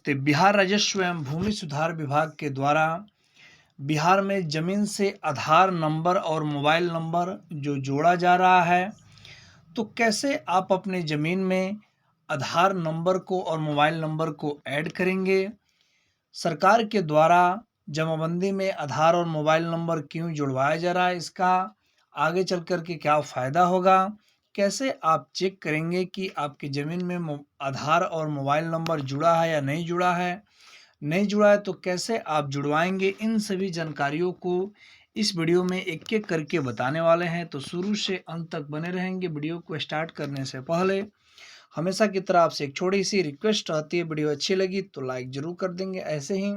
नमस्ते। बिहार राजस्व एवं भूमि सुधार विभाग के द्वारा बिहार में ज़मीन से आधार नंबर और मोबाइल नंबर जो जोड़ा जा रहा है, तो कैसे आप अपने ज़मीन में आधार नंबर को और मोबाइल नंबर को ऐड करेंगे? सरकार के द्वारा जमाबंदी में आधार और मोबाइल नंबर क्यों जुड़वाया जा रहा है? इसका आगे चल कर के क्या फ़ायदा होगा? कैसे आप चेक करेंगे कि आपकी ज़मीन में आधार और मोबाइल नंबर जुड़ा है या नहीं जुड़ा है? नहीं जुड़ा है तो कैसे आप जुड़वाएंगे? इन सभी जानकारियों को इस वीडियो में एक-एक करके बताने वाले हैं, तो शुरू से अंत तक बने रहेंगे। वीडियो को स्टार्ट करने से पहले हमेशा की तरह आपसे एक छोटी सी रिक्वेस्ट रहती है, वीडियो अच्छी लगी तो लाइक ज़रूर कर देंगे। ऐसे ही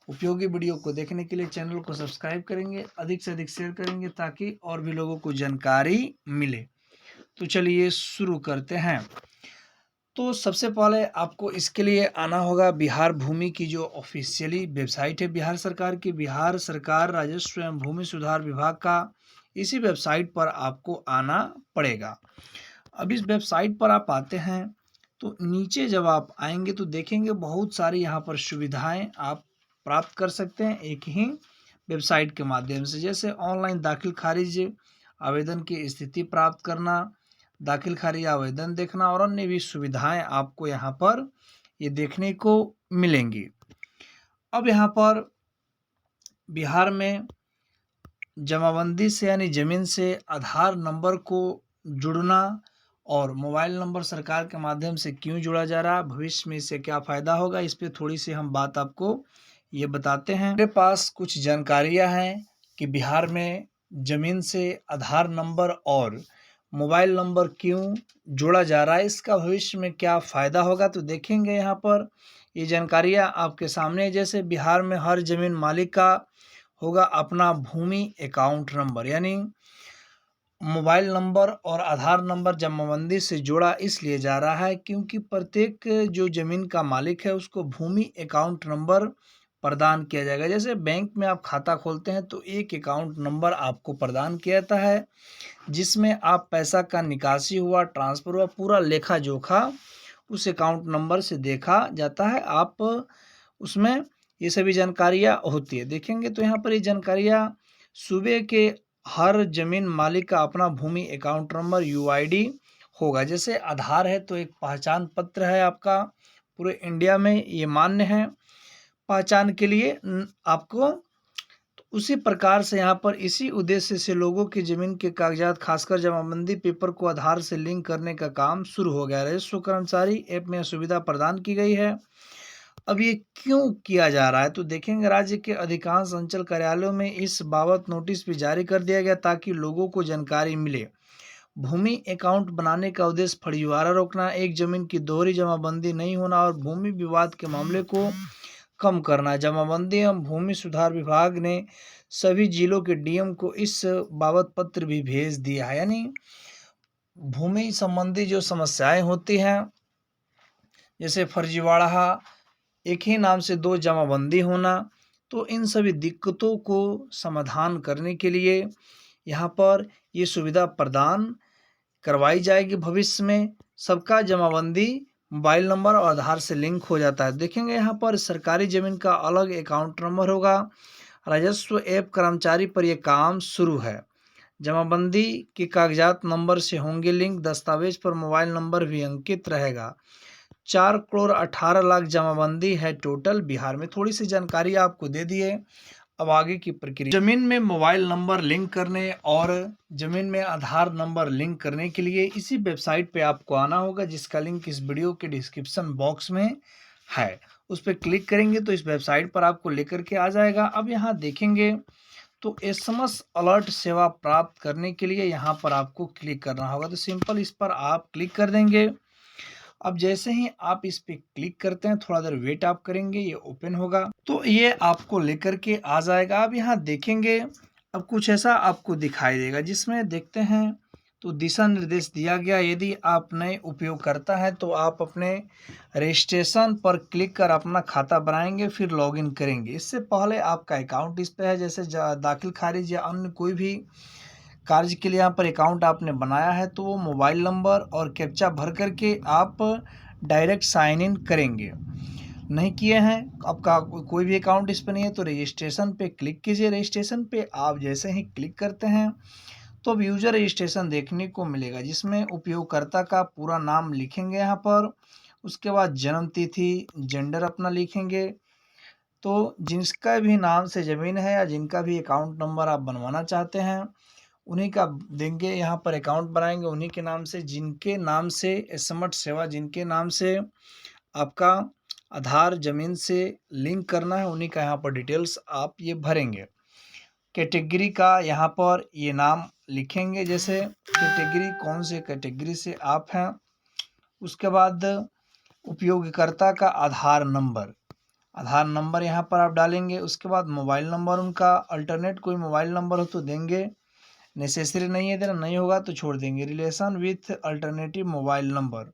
उपयोगी वीडियो को देखने के लिए चैनल को सब्सक्राइब करेंगे, अधिक से अधिक शेयर करेंगे ताकि और भी लोगों को जानकारी मिले। तो चलिए शुरू करते हैं। तो सबसे पहले आपको इसके लिए आना होगा बिहार भूमि की जो ऑफिशियली वेबसाइट है बिहार सरकार की, बिहार सरकार राजस्व एवं भूमि सुधार विभाग का, इसी वेबसाइट पर आपको आना पड़ेगा। अब इस वेबसाइट पर आप आते हैं तो नीचे जब आप आएंगे तो देखेंगे बहुत सारी यहाँ पर सुविधाएं आप प्राप्त कर सकते हैं एक ही वेबसाइट के माध्यम से, जैसे ऑनलाइन दाखिल खारिज आवेदन की स्थिति प्राप्त करना, दाखिल खारिज आवेदन देखना और अन्य भी सुविधाएं आपको यहाँ पर ये देखने को मिलेंगी। अब यहाँ पर बिहार में जमाबंदी से यानी ज़मीन से आधार नंबर को जुड़ना और मोबाइल नंबर सरकार के माध्यम से क्यों जुड़ा जा रहा है, भविष्य में इससे क्या फ़ायदा होगा, इस पे थोड़ी सी हम बात आपको ये बताते हैं। मेरे पास कुछ जानकारियाँ हैं कि बिहार में ज़मीन से आधार नंबर और मोबाइल नंबर क्यों जोड़ा जा रहा है, इसका भविष्य में क्या फ़ायदा होगा। तो देखेंगे यहाँ पर ये जानकारियाँ आपके सामने, जैसे बिहार में हर ज़मीन मालिक का होगा अपना भूमि अकाउंट नंबर, यानी मोबाइल नंबर और आधार नंबर जमाबंदी से जोड़ा इसलिए जा रहा है क्योंकि प्रत्येक जो ज़मीन का मालिक है उसको भूमि अकाउंट नंबर प्रदान किया जाएगा। जैसे बैंक में आप खाता खोलते हैं तो एक अकाउंट नंबर आपको प्रदान किया जाता है जिसमें आप पैसा का निकासी हुआ, ट्रांसफ़र हुआ, पूरा लेखा जोखा उस अकाउंट नंबर से देखा जाता है। आप उसमें ये सभी जानकारियाँ होती है। देखेंगे तो यहाँ पर ये जानकारियाँ सूबे के हर ज़मीन मालिक का अपना भूमि अकाउंट नंबर यूआईडी होगा। जैसे आधार है तो एक पहचान पत्र है आपका, पूरे इंडिया में ये मान्य है पहचान के लिए आपको। तो उसी प्रकार से यहाँ पर इसी उद्देश्य से लोगों की ज़मीन के कागजात खासकर जमाबंदी पेपर को आधार से लिंक करने का काम शुरू हो गया है। राजस्व कर्मचारी ऐप में सुविधा प्रदान की गई है। अब ये क्यों किया जा रहा है तो देखेंगे राज्य के अधिकांश अंचल कार्यालयों में इस बाबत नोटिस भी जारी कर दिया गया ताकि लोगों को जानकारी मिले। भूमि अकाउंट बनाने का उद्देश्य फर्जीवाड़ा रोकना, एक जमीन की दोहरी जमाबंदी नहीं होना और भूमि विवाद के मामले को कम करना। जमाबंदी एवं भूमि सुधार विभाग ने सभी जिलों के डीएम को इस बाबत पत्र भी भेज दिया है। यानी भूमि संबंधी जो समस्याएं होती हैं, जैसे फर्जीवाड़ा, एक ही नाम से दो जमाबंदी होना, तो इन सभी दिक्कतों को समाधान करने के लिए यहाँ पर ये सुविधा प्रदान करवाई जाएगी। भविष्य में सबका जमाबंदी मोबाइल नंबर और आधार से लिंक हो जाता है। देखेंगे यहाँ पर सरकारी ज़मीन का अलग अकाउंट नंबर होगा। राजस्व ऐप कर्मचारी पर यह काम शुरू है। जमाबंदी के कागजात नंबर से होंगे लिंक, दस्तावेज पर मोबाइल नंबर भी अंकित रहेगा। 4,18,00,000 जमाबंदी है टोटल बिहार में। थोड़ी सी जानकारी आपको दे दिए। अब आगे की प्रक्रिया, ज़मीन में मोबाइल नंबर लिंक करने और ज़मीन में आधार नंबर लिंक करने के लिए इसी वेबसाइट पे आपको आना होगा जिसका लिंक इस वीडियो के डिस्क्रिप्शन बॉक्स में है। उस पर क्लिक करेंगे तो इस वेबसाइट पर आपको लेकर के आ जाएगा। अब यहाँ देखेंगे तो एसएमएस अलर्ट सेवा प्राप्त करने के लिए यहाँ पर आपको क्लिक करना होगा। तो सिंपल इस पर आप क्लिक कर देंगे। अब जैसे ही आप इस पे क्लिक करते हैं, थोड़ा देर वेट आप करेंगे, ये ओपन होगा तो ये आपको लेकर के आ जाएगा। अब यहाँ देखेंगे अब कुछ ऐसा आपको दिखाई देगा जिसमें देखते हैं तो दिशा निर्देश दिया गया। यदि आप नए उपयोगकर्ता हैं तो आप अपने रजिस्ट्रेशन पर क्लिक कर अपना खाता बनाएंगे, फिर लॉगिन करेंगे। इससे पहले आपका अकाउंट इस पर है, जैसे दाखिल खारिज या अन्य कोई भी कार्य के लिए यहाँ पर अकाउंट आपने बनाया है तो वो मोबाइल नंबर और कैप्चा भर करके आप डायरेक्ट साइन इन करेंगे। नहीं किए हैं, आपका कोई भी अकाउंट इस पर नहीं है, तो रजिस्ट्रेशन पे क्लिक कीजिए। रजिस्ट्रेशन पे आप जैसे ही क्लिक करते हैं तो अब यूज़र रजिस्ट्रेशन देखने को मिलेगा, जिसमें उपयोगकर्ता का पूरा नाम लिखेंगे यहाँ पर। उसके बाद जन्म तिथि, जेंडर अपना लिखेंगे। तो जिसका भी नाम से ज़मीन है या जिनका भी अकाउंट नंबर आप बनवाना चाहते हैं, उन्हीं का देंगे। यहाँ पर अकाउंट बनाएंगे उन्हीं के नाम से, जिनके नाम से समट सेवा, जिनके नाम से आपका आधार ज़मीन से लिंक करना है, उन्हीं का यहाँ पर डिटेल्स आप ये भरेंगे। कैटेगरी का यहाँ पर ये नाम लिखेंगे, जैसे कैटेगरी कौन से कैटेगरी से आप हैं। उसके बाद उपयोगकर्ता का आधार नंबर यहाँ पर आप डालेंगे। उसके बाद मोबाइल नंबर उनका, अल्टरनेट कोई मोबाइल नंबर हो तो देंगे, नेसेसरी नहीं है देना, नहीं होगा तो छोड़ देंगे। Relation with alternative mobile number,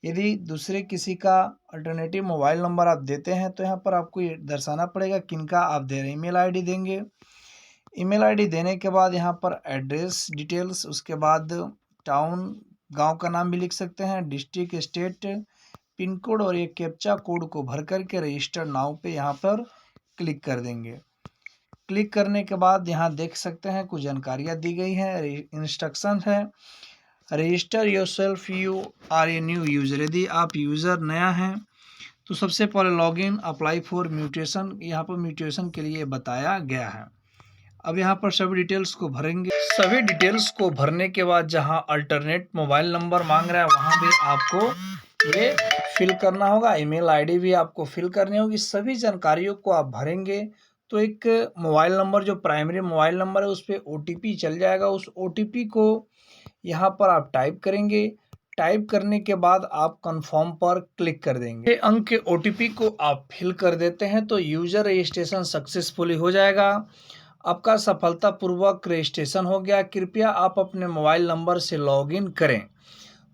यदि दूसरे किसी का अल्टरनेटिव मोबाइल नंबर आप देते हैं तो यहाँ पर आपको ये दर्शाना पड़ेगा किनका आप दे रहे हैं। ईमेल आईडी देंगे। ईमेल आईडी देने के बाद यहाँ पर एड्रेस डिटेल्स, उसके बाद टाउन, गांव का नाम भी लिख सकते हैं, डिस्ट्रिक्ट, स्टेट, पिन कोड और ये कैप्चा कोड को भर करके रजिस्टर नाउ पे यहाँ पर क्लिक कर देंगे। क्लिक करने के बाद यहाँ देख सकते हैं कुछ जानकारियाँ दी गई हैं। इंस्ट्रक्शन है, register yourself, you are a new user. यदि आप यूज़र नया हैं तो सबसे पहले लॉगिन, अप्लाई फॉर म्यूटेशन, यहाँ पर म्यूटेशन के लिए बताया गया है। अब यहाँ पर सभी डिटेल्स को भरेंगे। सभी डिटेल्स को भरने के बाद जहाँ अल्टरनेट मोबाइल नंबर मांग रहा है वहाँ भी आपको ये फिल करना होगा। ईमेल आईडी भी आपको फिल करनी होगी। सभी जानकारियों को आप भरेंगे तो एक मोबाइल नंबर, जो प्राइमरी मोबाइल नंबर है, उस पर OTP चल जाएगा। उस OTP को यहाँ पर आप टाइप करेंगे। टाइप करने के बाद आप कंफर्म पर क्लिक कर देंगे। ये अंक के OTP को आप फिल कर देते हैं तो यूज़र रजिस्ट्रेशन सक्सेसफुली हो जाएगा। आपका सफलतापूर्वक रजिस्ट्रेशन हो गया। कृपया आप अपने मोबाइल नंबर से लॉगिन करें।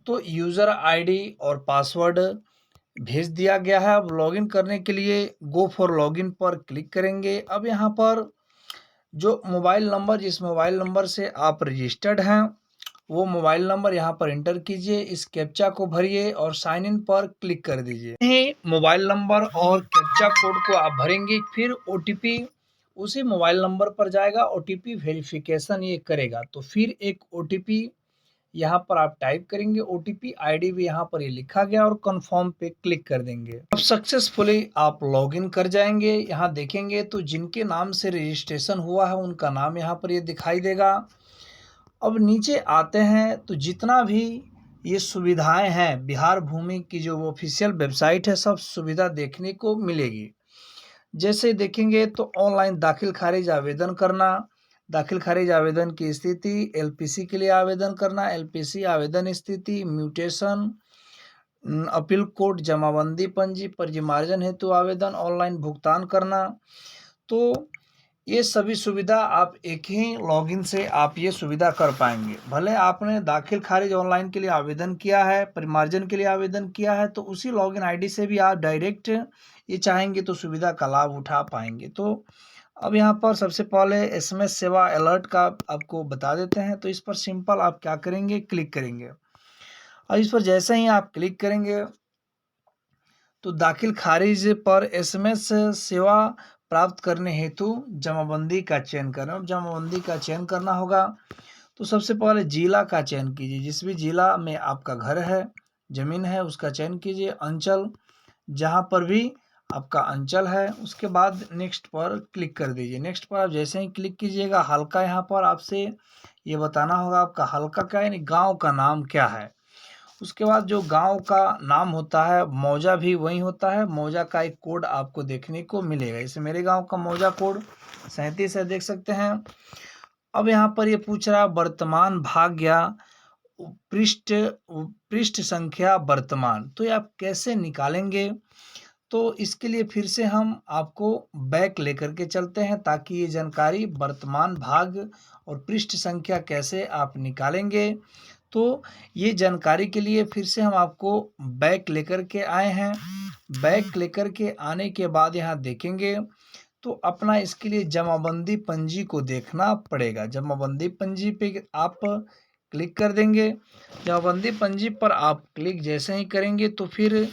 तो यूज़र आईडी और पासवर्ड भेज दिया गया है। अब लॉगिन करने के लिए गो फॉर लॉगिन पर क्लिक करेंगे। अब यहाँ पर जो मोबाइल नंबर, जिस मोबाइल नंबर से आप रजिस्टर्ड हैं, वो मोबाइल नंबर यहाँ पर एंटर कीजिए, इस कैप्चा को भरिए और साइन इन पर क्लिक कर दीजिए। यही मोबाइल नंबर और कैप्चा कोड को आप भरेंगे, फिर OTP उसी मोबाइल नंबर पर जाएगा। OTP वेरिफिकेशन ये करेगा, तो फिर एक OTP यहाँ पर आप टाइप करेंगे। OTP ID भी यहाँ पर ये लिखा गया और कंफर्म पे क्लिक कर देंगे। अब सक्सेसफुली आप लॉगिन कर जाएंगे। यहाँ देखेंगे तो जिनके नाम से रजिस्ट्रेशन हुआ है उनका नाम यहाँ पर ये दिखाई देगा। अब नीचे आते हैं तो जितना भी ये सुविधाएं हैं, बिहार भूमि की जो ऑफिशियल वेबसाइट है, सब सुविधा देखने को मिलेगी। जैसे देखेंगे तो ऑनलाइन दाखिल खारिज आवेदन करना, दाखिल खारिज आवेदन की स्थिति, LPC के लिए आवेदन करना, LPC आवेदन स्थिति, म्यूटेशन, अपील कोर्ट, जमाबंदी पंजी, परिमार्जन हेतु आवेदन, ऑनलाइन भुगतान करना। तो ये सभी सुविधा आप एक ही लॉगिन से आप ये सुविधा कर पाएंगे। भले आपने दाखिल खारिज ऑनलाइन के लिए आवेदन किया है, परिमार्जन के लिए आवेदन किया है, तो उसी लॉगिन आईडी से भी आप डायरेक्ट ये चाहेंगे तो सुविधा का लाभ उठा पाएंगे। तो अब यहाँ पर सबसे पहले SMS सेवा अलर्ट का आपको बता देते हैं। तो इस पर सिंपल आप क्या करेंगे, क्लिक करेंगे और इस पर जैसे ही आप क्लिक करेंगे तो दाखिल खारिज पर SMS सेवा प्राप्त करने हेतु जमाबंदी का चयन करना। अब जमाबंदी का चयन करना होगा तो सबसे पहले जिला का चयन कीजिए। जिस भी जिला में आपका घर है, ज़मीन है, उसका चयन कीजिए। अंचल, जहाँ पर भी आपका अंचल है, उसके बाद नेक्स्ट पर क्लिक कर दीजिए। नेक्स्ट पर आप जैसे ही क्लिक कीजिएगा, हल्का यहाँ पर आपसे ये बताना होगा आपका हल्का क्या है, यानी गाँव का नाम क्या है। उसके बाद जो गांव का नाम होता है, मौजा भी वही होता है। मौजा का एक कोड आपको देखने को मिलेगा। जैसे मेरे गांव का मौजा कोड 37 है, देख सकते हैं। अब यहाँ पर ये पूछ रहा है वर्तमान भाग्य पृष्ठ संख्या वर्तमान, तो ये आप कैसे निकालेंगे। तो इसके लिए फिर से हम आपको बैक लेकर के चलते हैं ताकि ये जानकारी वर्तमान भाग और पृष्ठ संख्या कैसे आप निकालेंगे। तो ये जानकारी के लिए फिर से हम आपको बैक लेकर के आए हैं। बैक लेकर के आने के बाद यहाँ देखेंगे तो अपना इसके लिए जमाबंदी पंजी को देखना पड़ेगा। जमाबंदी पंजी पे आप क्लिक कर देंगे। जमाबंदी पंजी पर आप क्लिक जैसे ही करेंगे तो फिर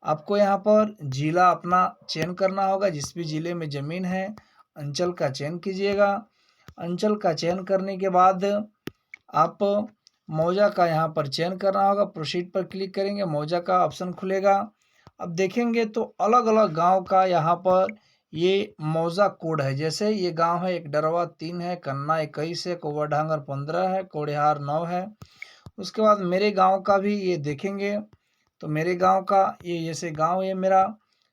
आपको यहाँ पर जिला अपना चयन करना होगा, जिस भी ज़िले में ज़मीन है, अंचल का चयन कीजिएगा। अंचल का चयन करने के बाद आप मौजा का यहाँ पर चयन करना होगा, प्रोसीड पर क्लिक करेंगे, मौजा का ऑप्शन खुलेगा। अब देखेंगे तो अलग-अलग गाँव का यहाँ पर ये मौजा कोड है। जैसे ये गाँव है, एक डरवा 3 है, कन्ना 21 है, कोवरढांगर 15 है, कोड़िहार 9 है। उसके बाद मेरे गाँव का भी ये देखेंगे तो मेरे गाँव का ये जैसे गाँव ये मेरा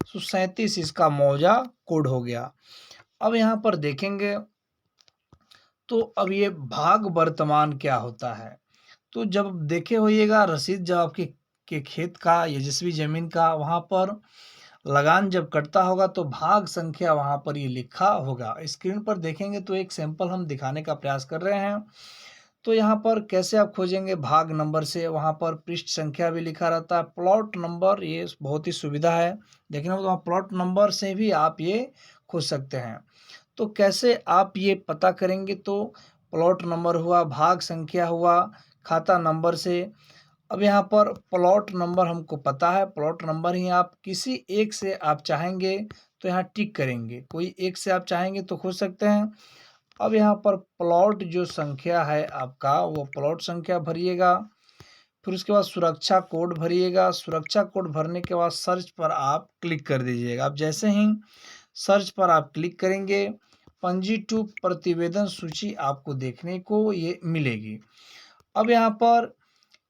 37 इसका मौजा कोड हो गया। अब यहाँ पर देखेंगे तो अब ये भाग वर्तमान क्या होता है? तो जब देखे होइएगा रसीद जब आपके के खेत का या जिस भी ज़मीन का वहाँ पर लगान जब कटता होगा तो भाग संख्या वहाँ पर ये लिखा होगा। स्क्रीन पर देखेंगे तो एक सैंपल हम दिखाने का प्रयास कर रहे हैं। तो यहाँ पर कैसे आप खोजेंगे भाग नंबर से, वहाँ पर पृष्ठ संख्या भी लिखा रहता है, प्लॉट नंबर ये बहुत ही सुविधा है। देखना तो वहाँ प्लॉट नंबर से भी आप ये खोज सकते हैं। तो कैसे आप ये पता करेंगे तो प्लॉट नंबर हुआ, भाग संख्या हुआ, खाता नंबर से। अब यहाँ पर प्लॉट नंबर हमको पता है, प्लॉट नंबर ही आप किसी एक से आप चाहेंगे तो यहाँ टिक करेंगे, कोई एक से आप चाहेंगे तो खोज सकते हैं। अब यहाँ पर प्लॉट जो संख्या है आपका वो प्लॉट संख्या भरिएगा, फिर उसके बाद सुरक्षा कोड भरिएगा। सुरक्षा कोड भरने के बाद सर्च पर आप क्लिक कर दीजिएगा। अब जैसे ही सर्च पर आप क्लिक करेंगे, पंजी टू प्रतिवेदन सूची आपको देखने को ये मिलेगी। अब यहाँ पर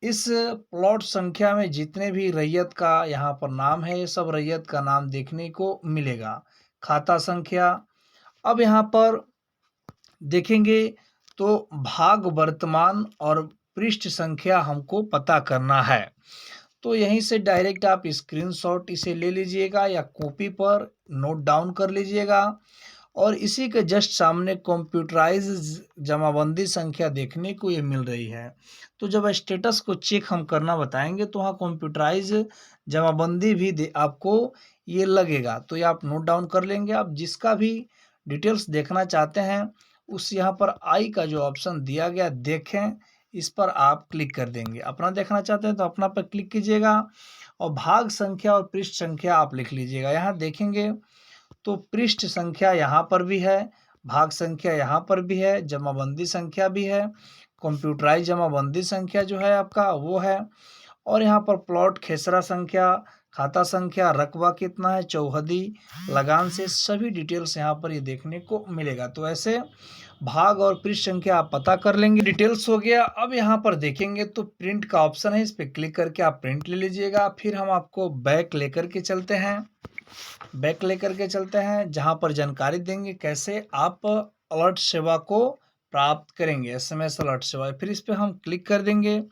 इस प्लॉट संख्या में जितने भी रैयत का यहाँ पर नाम है, ये सब रैयत का नाम देखने को मिलेगा। खाता संख्या, अब यहाँ पर देखेंगे तो भाग वर्तमान और पृष्ठ संख्या हमको पता करना है। तो यहीं से डायरेक्ट आप स्क्रीनशॉट इसे ले लीजिएगा या कॉपी पर नोट डाउन कर लीजिएगा और इसी के जस्ट सामने कंप्यूटराइज जमाबंदी संख्या देखने को ये मिल रही है। तो जब स्टेटस को चेक हम करना बताएंगे तो वहाँ कंप्यूटराइज जमाबंदी भी आपको ये लगेगा, तो ये आप नोट डाउन कर लेंगे। आप जिसका भी डिटेल्स देखना चाहते हैं उस यहाँ पर आई का जो ऑप्शन दिया गया देखें, इस पर आप क्लिक कर देंगे। अपना देखना चाहते हैं तो अपना पर क्लिक कीजिएगा और भाग संख्या और पृष्ठ संख्या आप लिख लीजिएगा। यहाँ देखेंगे तो पृष्ठ संख्या यहाँ पर भी है, भाग संख्या यहाँ पर भी है, जमाबंदी संख्या भी है, कंप्यूटराइज जमाबंदी संख्या जो है आपका वो है, और यहाँ पर प्लॉट खेसरा संख्या, खाता संख्या, रकबा कितना है, चौहदी, लगान से सभी डिटेल्स यहाँ पर ये देखने को मिलेगा। तो ऐसे भाग और पृष्ठ संख्या आप पता कर लेंगे। डिटेल्स हो गया। अब यहाँ पर देखेंगे तो प्रिंट का ऑप्शन है, इस पर क्लिक करके आप प्रिंट ले लीजिएगा। फिर हम आपको बैक लेकर के चलते हैं, बैक लेकर के चलते हैं जहाँ पर जानकारी देंगे कैसे आप अलर्ट सेवा को प्राप्त करेंगे, SMS अलर्ट सेवा। फिर इस पर हम क्लिक कर देंगे।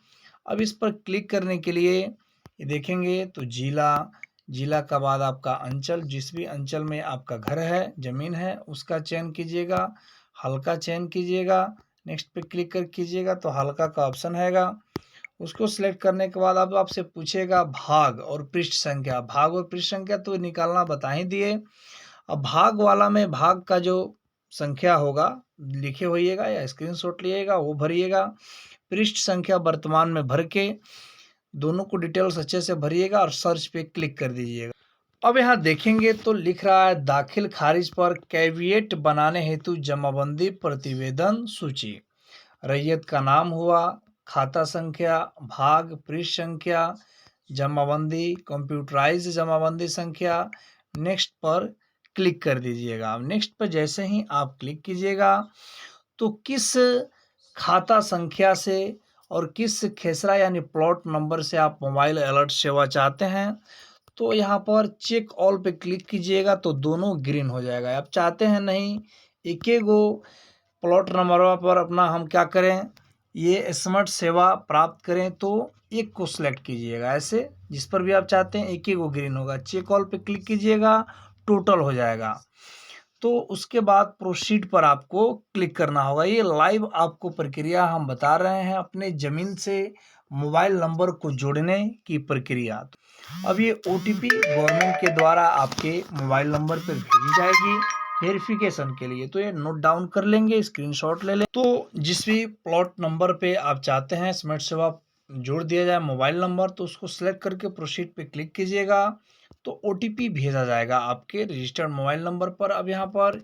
अब इस पर क्लिक करने के लिए ये देखेंगे तो जिला का बाद आपका अंचल, जिस भी अंचल में आपका घर है, ज़मीन है, उसका चयन कीजिएगा, हल्का चयन कीजिएगा, नेक्स्ट पे क्लिक कर कीजिएगा तो हल्का का ऑप्शन आएगा। उसको सिलेक्ट करने के बाद अब आपसे पूछेगा भाग और पृष्ठ संख्या। भाग और पृष्ठ संख्या तो निकालना बता ही दिए। अब भाग वाला में भाग का जो संख्या होगा लिखे होइएगा या स्क्रीनशॉट लिएगा वो भरिएगा। पृष्ठ संख्या वर्तमान में भर के दोनों को डिटेल्स अच्छे से भरिएगा और सर्च पे क्लिक कर दीजिएगा। अब यहाँ देखेंगे तो लिख रहा है दाखिल खारिज पर कैविएट बनाने हेतु जमाबंदी प्रतिवेदन सूची। रैयत का नाम हुआ, खाता संख्या, भाग, पृष्ठ संख्या, जमाबंदी, कंप्यूटराइज जमाबंदी संख्या, नेक्स्ट पर क्लिक कर दीजिएगा। नेक्स्ट पर जैसे ही आप क्लिक कीजिएगा तो किस खाता संख्या से और किस खेसरा यानी प्लॉट नंबर से आप मोबाइल अलर्ट सेवा चाहते हैं तो यहाँ पर चेक ऑल पे क्लिक कीजिएगा तो दोनों ग्रीन हो जाएगा। आप चाहते हैं नहीं एक गो प्लॉट नंबर पर अपना हम क्या करें ये स्मार्ट सेवा प्राप्त करें तो एक को सिलेक्ट कीजिएगा। ऐसे जिस पर भी आप चाहते हैं एक ही को ग्रीन होगा, चेक ऑल पे क्लिक कीजिएगा, टोटल हो जाएगा। तो उसके बाद प्रोसीड पर आपको क्लिक करना होगा। ये लाइव आपको प्रक्रिया हम बता रहे हैं अपने ज़मीन से मोबाइल नंबर को जोड़ने की प्रक्रिया। अब ये OTP गवर्नमेंट के द्वारा आपके मोबाइल नंबर पर भेजी जाएगी वेरिफिकेशन के लिए, तो ये नोट डाउन कर लेंगे, स्क्रीनशॉट ले लें। तो जिस भी प्लॉट नंबर पे आप चाहते हैं स्मार्ट सेवा जोड़ दिया जाए मोबाइल नंबर तो उसको सिलेक्ट करके प्रोसीड पे क्लिक कीजिएगा। तो ओटीपी भेजा जाएगा आपके रजिस्टर्ड मोबाइल नंबर पर। अब यहाँ पर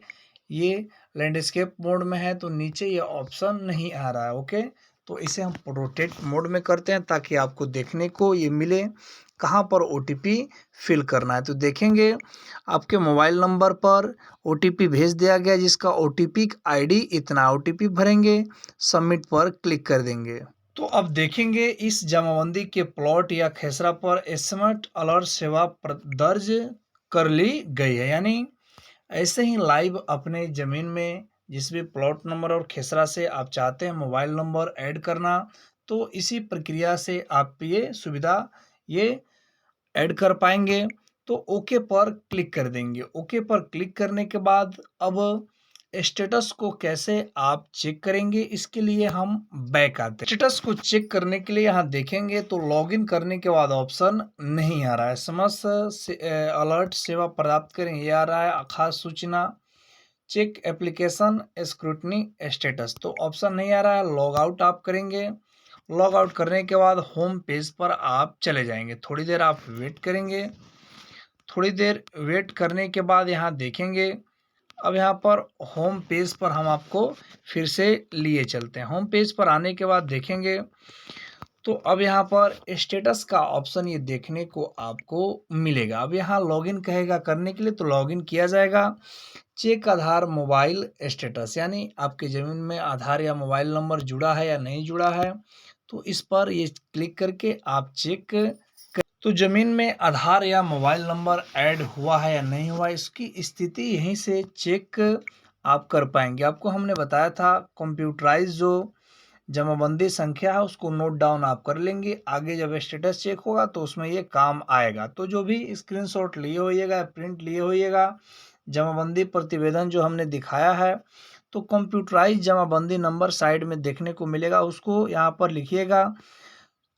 ये लैंडस्केप मोड में है तो नीचे ये ऑप्शन नहीं आ रहा है। ओके, तो इसे हम प्रोटेक्ट मोड में करते हैं ताकि आपको देखने को ये मिले कहाँ पर ओटीपी फिल करना है। तो देखेंगे आपके मोबाइल नंबर पर ओटीपी भेज दिया गया, जिसका ओटीपी आईडी इतना। ओटीपी भरेंगे, सबमिट पर क्लिक कर देंगे। तो अब देखेंगे इस जमाबंदी के प्लॉट या खेसरा पर एसएमएस अलर्ट सेवा दर्ज कर ली गई है। यानी ऐसे ही लाइव अपने ज़मीन में जिस भी प्लॉट नंबर और खेसरा से आप चाहते हैं मोबाइल नंबर ऐड करना, तो इसी प्रक्रिया से आप ये सुविधा ये ऐड कर पाएंगे। तो ओके पर क्लिक कर देंगे। ओके पर क्लिक करने के बाद अब स्टेटस को कैसे आप चेक करेंगे, इसके लिए हम बैक आते हैं। स्टेटस को चेक करने के लिए यहाँ देखेंगे तो लॉगिन करने के बाद ऑप्शन नहीं आ रहा है। समस्त अलर्ट सेवा प्राप्त करें ये आ रहा है, खास सूचना चेक एप्लीकेशन स्क्रूटनी स्टेटस, तो ऑप्शन नहीं आ रहा है। लॉग आउट आप करेंगे। लॉग आउट करने के बाद होम पेज पर आप चले जाएंगे। थोड़ी देर आप वेट करेंगे। थोड़ी देर वेट करने के बाद यहाँ देखेंगे अब यहाँ पर होम पेज पर हम आपको फिर से लिए चलते हैं। होम पेज पर आने के बाद देखेंगे तो अब यहाँ पर स्टेटस का ऑप्शन ये देखने को आपको मिलेगा। अब यहाँ लॉगिन कहेगा करने के लिए, तो लॉगिन किया जाएगा। चेक आधार मोबाइल स्टेटस, यानी आपके ज़मीन में आधार या मोबाइल नंबर जुड़ा है या नहीं जुड़ा है, तो इस पर ये क्लिक करके आप चेक। तो ज़मीन में आधार या मोबाइल नंबर ऐड हुआ है या नहीं हुआ, इसकी स्थिति यहीं से चेक आप कर पाएंगे। आपको हमने बताया था कंप्यूटराइज जो जमाबंदी संख्या है उसको नोट डाउन आप कर लेंगे। आगे जब स्टेटस चेक होगा तो उसमें ये काम आएगा। तो जो भी स्क्रीनशॉट लिए होइएगा, प्रिंट लिए होइएगा, जमाबंदी प्रतिवेदन जो हमने दिखाया है, तो कंप्यूटराइज जमाबंदी नंबर साइड में देखने को मिलेगा, उसको यहाँ पर लिखिएगा।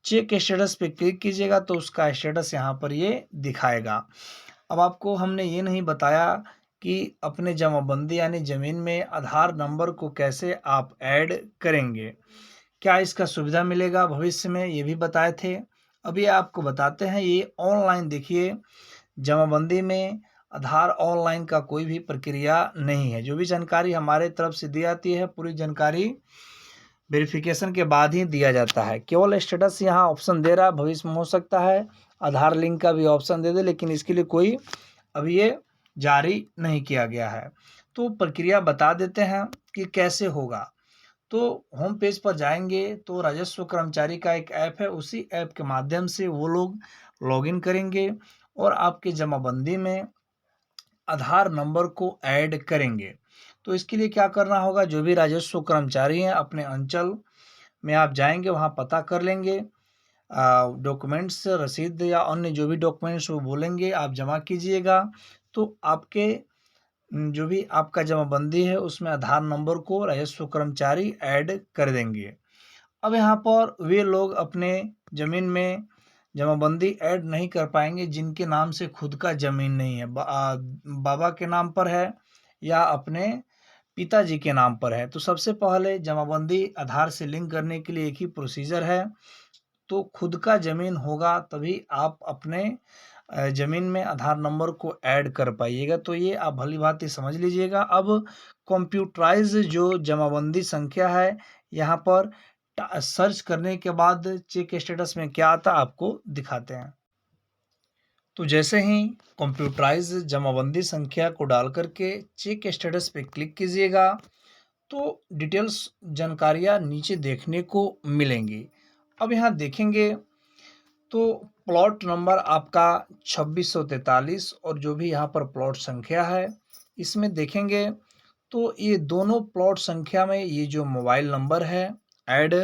चेक स्टेटस पे क्लिक कीजिएगा तो उसका स्टेटस यहाँ पर ये दिखाएगा। अब आपको हमने ये नहीं बताया कि अपने जमाबंदी यानी ज़मीन में आधार नंबर को कैसे आप ऐड करेंगे, क्या इसका सुविधा मिलेगा भविष्य में, ये भी बताए थे। अभी आपको बताते हैं। ये ऑनलाइन देखिए, जमाबंदी में आधार ऑनलाइन का कोई भी प्रक्रिया नहीं है। जो भी जानकारी हमारे तरफ से दी जाती है पूरी जानकारी वेरिफिकेशन के बाद ही दिया जाता है। केवल स्टेटस यहाँ ऑप्शन दे रहा है, भविष्य में हो सकता है आधार लिंक का भी ऑप्शन दे दे, लेकिन इसके लिए कोई अभी ये जारी नहीं किया गया है। तो प्रक्रिया बता देते हैं कि कैसे होगा। तो होम पेज पर जाएंगे तो राजस्व कर्मचारी का एक ऐप है, उसी ऐप के माध्यम से वो लोग लॉगिन करेंगे और आपके जमाबंदी में आधार नंबर को ऐड करेंगे। तो इसके लिए क्या करना होगा, जो भी राजस्व कर्मचारी हैं अपने अंचल में आप जाएंगे, वहाँ पता कर लेंगे। डॉक्यूमेंट्स रसीद या अन्य जो भी डॉक्यूमेंट्स वो बोलेंगे आप जमा कीजिएगा। तो आपके जो भी आपका जमाबंदी है उसमें आधार नंबर को राजस्व कर्मचारी ऐड कर देंगे। अब यहाँ पर वे लोग अपने ज़मीन में जमाबंदी ऐड नहीं कर पाएंगे जिनके नाम से खुद का ज़मीन नहीं है, बाबा के नाम पर है या अपने पिताजी के नाम पर है। तो सबसे पहले जमाबंदी आधार से लिंक करने के लिए एक ही प्रोसीजर है, तो खुद का ज़मीन होगा तभी आप अपने ज़मीन में आधार नंबर को ऐड कर पाइएगा। तो ये आप भली भांति समझ लीजिएगा। अब कंप्यूटराइज जो जमाबंदी संख्या है, यहाँ पर सर्च करने के बाद चेक स्टेटस में क्या आता है आपको दिखाते हैं। तो जैसे ही कंप्यूटराइज जमाबंदी संख्या को डाल करके चेक स्टेटस पे क्लिक कीजिएगा तो डिटेल्स जानकारियाँ नीचे देखने को मिलेंगी। अब यहाँ देखेंगे तो प्लॉट नंबर आपका 2643 और जो भी यहाँ पर प्लॉट संख्या है इसमें देखेंगे तो ये दोनों प्लॉट संख्या में ये जो मोबाइल नंबर है ऐड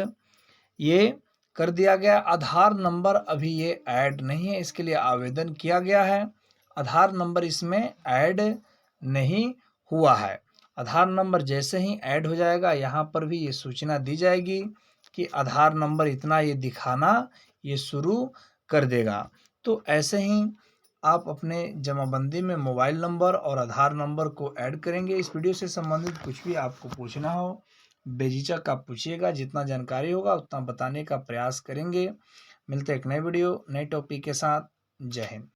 ये कर दिया गया। आधार नंबर अभी ये ऐड नहीं है, इसके लिए आवेदन किया गया है। आधार नंबर इसमें ऐड नहीं हुआ है। आधार नंबर जैसे ही ऐड हो जाएगा यहाँ पर भी ये सूचना दी जाएगी कि आधार नंबर इतना ये दिखाना ये शुरू कर देगा। तो ऐसे ही आप अपने जमाबंदी में मोबाइल नंबर और आधार नंबर को ऐड करेंगे। इस वीडियो से संबंधित कुछ भी आपको पूछना हो बेझिझक आप पूछिएगा, जितना जानकारी होगा उतना बताने का प्रयास करेंगे। मिलते हैं एक नए वीडियो नए टॉपिक के साथ। जय हिंद।